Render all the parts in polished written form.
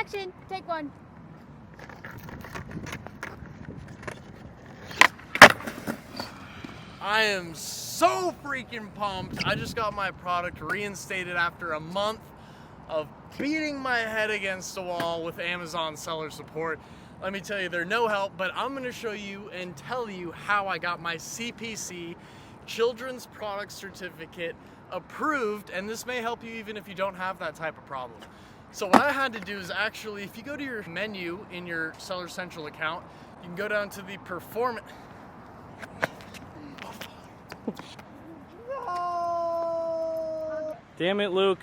Action, take one. I am so freaking pumped. I just got my product reinstated after a month of beating my head against a wall with Amazon seller support. Let me tell you, they're no help, but I'm gonna show you and tell you how I got my CPC Children's Product Certificate approved, and this may help you even if you don't have that type of problem. So what I had to do is actually, if you go to your menu in your Seller Central account, you can go down to the performance. Damn it, Luke.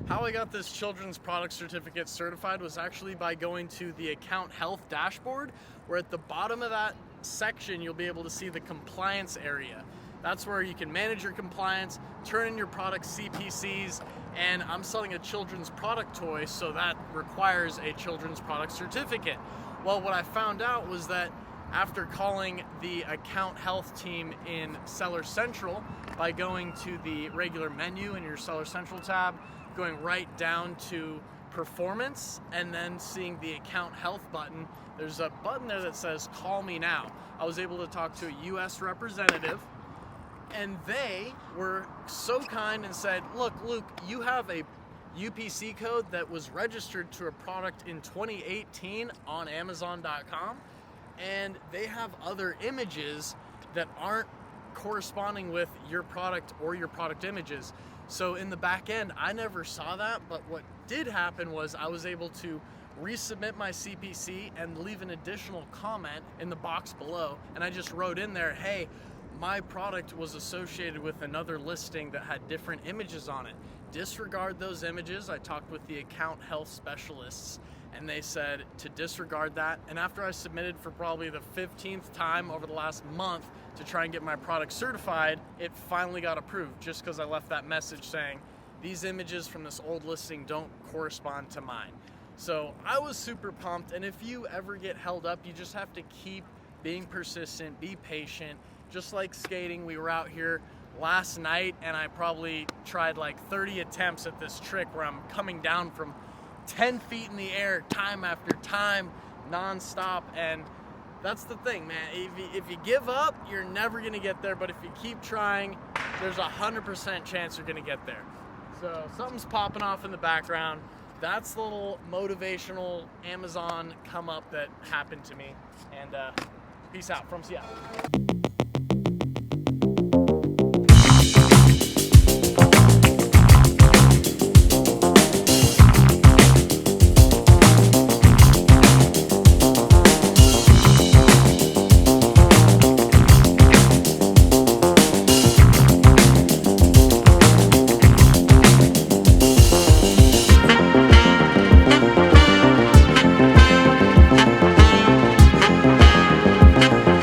How I got this children's product certificate certified was actually by going to the account health dashboard, where at the bottom of that section you'll be able to see the compliance area. That's where you can manage your compliance, turn in your product CPCs, and I'm selling a children's product toy, so that requires a children's product certificate. Well, what I found out was that after calling the account health team in Seller Central, by going to the regular menu in your Seller Central tab, going right down to performance, and then seeing the account health button, there's a button there that says call me now. I was able to talk to a US representative, and they were so kind and said, look, Luke, you have a UPC code that was registered to a product in 2018 on Amazon.com, and they have other images that aren't corresponding with your product or your product images. So in the back end, I never saw that, but what did happen was I was able to resubmit my CPC and leave an additional comment in the box below, and I just wrote in there, hey, my product was associated with another listing that had different images on it. Disregard those images. I talked with the account health specialists, and they said to disregard that. And after I submitted for probably the 15th time over the last month to try and get my product certified, it finally got approved, just because I left that message saying these images from this old listing don't correspond to mine. So I was super pumped, and if you ever get held up, you just have to keep being persistent, be patient. Just like skating, we were out here last night and I probably tried like 30 attempts at this trick where I'm coming down from 10 feet in the air time after time, non-stop. And that's the thing, man. If you give up, you're never gonna get there, but if you keep trying, there's 100% chance you're gonna get there. So something's popping off in the background. That's the little motivational Amazon come up that happened to me. And peace out from Seattle.